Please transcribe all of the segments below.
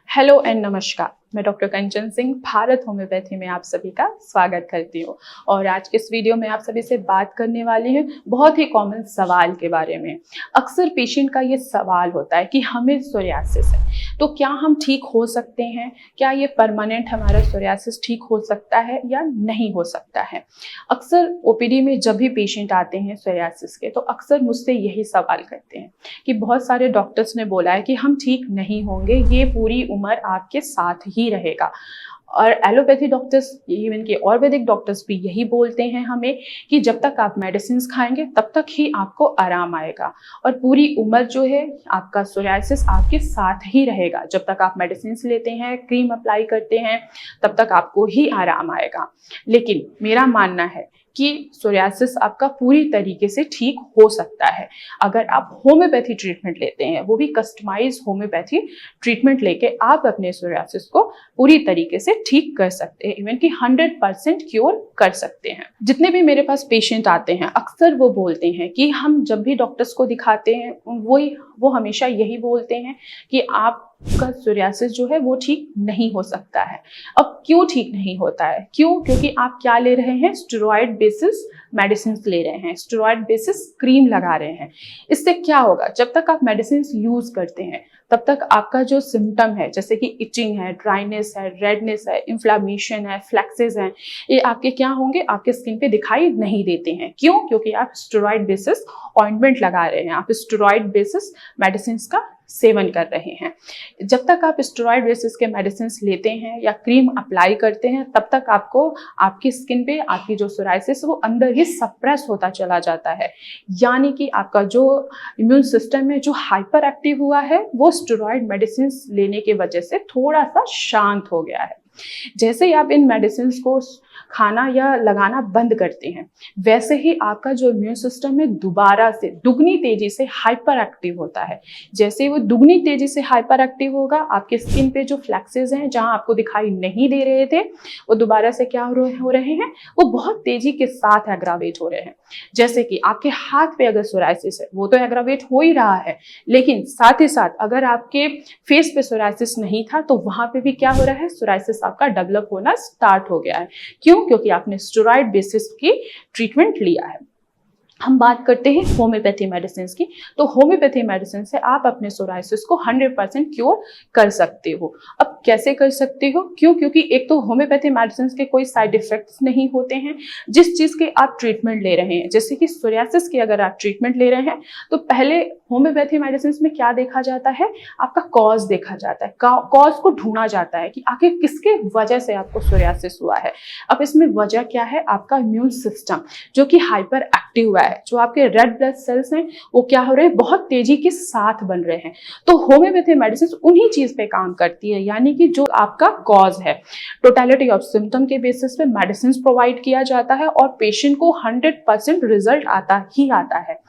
Hello and नमस्कार। मैं doctor कंचन Singh Bharat homeopathy में आप सभी का स्वागत करती हूँ। और आज के इस वीडियो में आप सभी से बात करने वाली हूँ बहुत ही कॉमन सवाल के बारे में। अक्सर पेशेंट का ये सवाल होता है कि हमें सोरियासिस है, तो क्या हम ठीक हो सकते हैं? क्या ये परमानेंट हमारा सोरियासिस ठीक हो सकता है या नहीं हो सकता है? अक्सर ओपीडी में जब भी पेशेंट आते हैं सोरियासिस के, तो अक्सर मुझसे यही सवाल करते हैं कि बहुत सारे डॉक्टर्स ने बोला है कि हम ठीक नहीं होंगे, ये पूरी उम्र आपके साथ ही रहेगा। और एलोपैथी डॉक्टर्स, इवन के आयुर्वेदिक डॉक्टर्स भी यही बोलते हैं हमें कि जब तक आप मेडिसिन खाएंगे तब तक ही आपको आराम आएगा, और पूरी उम्र जो है आपका सोरियासिस आपके साथ ही रहेगा। जब तक आप मेडिसिन लेते हैं, क्रीम अप्लाई करते हैं, तब तक आपको ही आराम आएगा। लेकिन मेरा मानना है कि सोरियासिस आपका पूरी तरीके से ठीक हो सकता है अगर आप होम्योपैथी ट्रीटमेंट लेते हैं, वो भी कस्टमाइज होम्योपैथी ट्रीटमेंट लेके आप अपने सोरियासिस को पूरी तरीके से ठीक कर सकते हैं, इवन कि 100% क्योर कर सकते हैं। जितने भी मेरे पास पेशेंट आते हैं अक्सर वो बोलते हैं कि हम जब भी डॉक्टर्स को दिखाते हैं वो हमेशा यही बोलते हैं कि आपका सोरियासिस जो है वो ठीक नहीं हो सकता है। अब क्यों ठीक नहीं होता है? क्योंकि आप क्या ले रहे हैं? स्टेरॉइड बेसिस मेडिसिन ले रहे हैं, स्टेरॉइड बेसिस क्रीम लगा रहे हैं। इससे क्या होगा? जब तक आप मेडिसिन यूज करते हैं तब तक आपका जो सिम्टम है, जैसे कि इचिंग है, ड्राइनेस है, रेडनेस है, इन्फ्लामेशन है, फ्लैक्सेस हैं, ये आपके क्या होंगे? आपके स्किन पे दिखाई नहीं देते हैं। क्यों? क्योंकि आप स्टेरॉइड बेसिस ऑइंटमेंट लगा रहे हैं, आप स्टेरॉइड बेसिस मेडिसिन का सेवन कर रहे हैं। जब तक आप स्टेरॉइड बेसिस के मेडिसिन लेते हैं या क्रीम अप्लाई करते हैं, तब तक आपको आपकी स्किन पे आपकी जो सोराइसिस वो अंदर ही सप्रेस होता चला जाता है। यानी कि आपका जो इम्यून सिस्टम है जो हाइपर एक्टिव हुआ है, वो स्टेरॉइड मेडिसिन लेने की वजह से थोड़ा सा शांत हो गया है। जैसे ही आप इन मेडिसिन को खाना या लगाना बंद करते हैं, वैसे ही आपका जो इम्यून सिस्टम है दोबारा से दुगनी तेजी से हाइपर एक्टिव होता है। जैसे ही वो दुगनी तेजी से हाइपर एक्टिव होगा, आपके स्किन पे जो फ्लैक्सेस हैं जहां आपको दिखाई नहीं दे रहे थे, वो दोबारा से क्या हो रहे हैं? वो बहुत तेजी के साथ एग्रावेट हो रहे हैं। जैसे कि आपके हाथ पे अगर सोराइसिस है, वो तो एग्रावेट हो ही रहा है, लेकिन साथ ही साथ अगर आपके फेस पे सोराइसिस नहीं था तो वहां पे भी क्या हो रहा है? सोराइसिस आपका डेवलप होना स्टार्ट हो गया है। क्यों? क्योंकि आपने स्टेरॉइड बेसिस की ट्रीटमेंट लिया है। हम बात करते हैं होम्योपैथी मेडिसिन की, तो होम्योपैथी मेडिसिन से आप अपने सोराइसिस को 100% क्योर कर सकते हो। अब कैसे कर सकते हो? क्यों? क्योंकि एक तो होम्योपैथी मेडिसिन के कोई साइड इफेक्ट्स नहीं होते हैं जिस चीज के आप ट्रीटमेंट ले रहे हैं। जैसे कि सोरियासिस की अगर आप ट्रीटमेंट ले रहे हैं तो पहले होम्योपैथी मेडिसिन में क्या देखा जाता है? आपका कॉज देखा जाता है, कॉज को ढूंढा जाता है कि आखिर किसके वजह से आपको सोरियासिस हुआ है। अब इसमें वजह क्या है? आपका इम्यून सिस्टम जो कि हाइपर एक्टिव हुआ है। जो आपके रेड ब्लड सेल्स हैं वो क्या हो रहे हैं? बहुत तेजी के साथ बन रहे हैं। तो होम्योपैथी मेडिसिन उन्हीं चीज पे काम करती है, यानी कि जो आपका कॉज है। टोटलिटी ऑफ सिम्टम के बेसिस पे मेडिसिन प्रोवाइड किया जाता है और पेशेंट को 100% रिजल्ट आता ही आता है।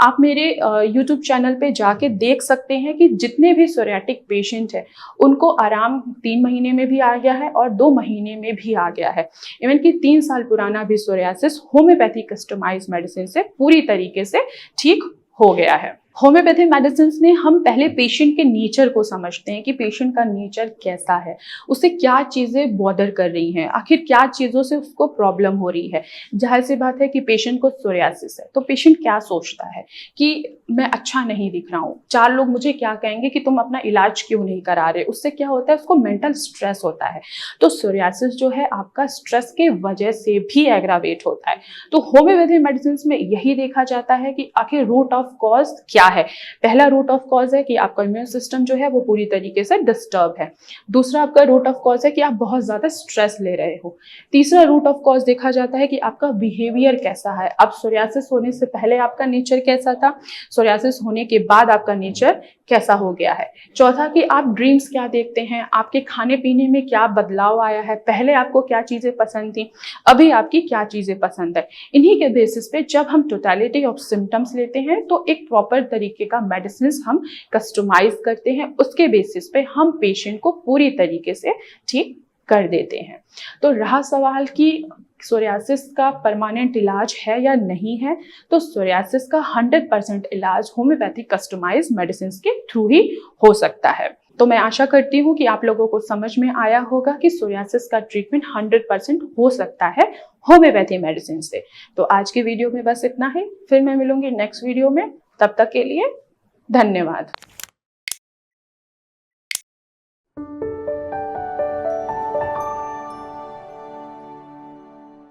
आप मेरे यूट्यूब चैनल पे जाके देख सकते हैं कि जितने भी सोरियाटिक पेशेंट है उनको आराम 3 महीने में भी आ गया है और 2 महीने में भी आ गया है। इवन कि 3 साल पुराना भी सोरियासिस होम्योपैथी कस्टमाइज मेडिसिन से पूरी तरीके से ठीक हो गया है। होम्योपैथी मेडिसिन में हम पहले पेशेंट के नेचर को समझते हैं कि पेशेंट का नेचर कैसा है, उसे क्या चीजें बॉदर कर रही हैं, आखिर क्या चीजों से उसको प्रॉब्लम हो रही है। जाहिर सी बात है कि पेशेंट को सोरियासिस है तो पेशेंट क्या सोचता है कि मैं अच्छा नहीं दिख रहा हूँ, 4 लोग मुझे क्या कहेंगे कि तुम अपना इलाज क्यों नहीं करा रहे। उससे क्या होता है? उसको मेंटल स्ट्रेस होता है। तो सोरियासिस जो है आपका स्ट्रेस के वजह से भी एग्रावेट होता है। तो होम्योपैथी मेडिसिन में यही देखा जाता है कि आखिर रूट ऑफ कॉज क्या है। पहला रूट ऑफ कॉज है कि आपका इम्यून सिस्टम जो है वो पूरी तरीके से डिस्टर्ब है। दूसरा आपका रूट ऑफ कॉज है कि आप बहुत ज्यादा स्ट्रेस ले रहे हो। तीसरा रूट ऑफ कॉज देखा जाता है कि आपका बिहेवियर कैसा है। अब सोरियासिस होने से पहले आपका नेचर कैसा था, सोरियासिस होने के बाद आपका नेचर कैसा हो गया है। चौथा कि आप ड्रीम्स क्या देखते हैं, आपके खाने पीने में क्या बदलाव आया है, पहले आपको क्या चीजें पसंद थी, अभी आपकी क्या चीजें पसंद है। इन्हीं के बेसिस पे जब हम टोटलिटी ऑफ सिम्टम्स लेते हैं तो एक प्रॉपर तरीके का मेडिसिन हम कस्टमाइज करते हैं, उसके बेसिस पे हम पेशेंट को पूरी तरीके से ठीक कर देते हैं। तो रहा सवाल कि सोरियासिस का परमानेंट इलाज है या नहीं है, तो सोरियासिस का 100% इलाज होम्योपैथिक कस्टमाइज मेडिसिन के थ्रू ही हो सकता है। तो मैं आशा करती हूँ कि आप लोगों को समझ में आया होगा कि सोरियासिस का ट्रीटमेंट 100% हो सकता है होम्योपैथी मेडिसिन से। तो आज की वीडियो में बस इतना ही, फिर मैं मिलूंगी नेक्स्ट वीडियो में। तब तक के लिए धन्यवाद।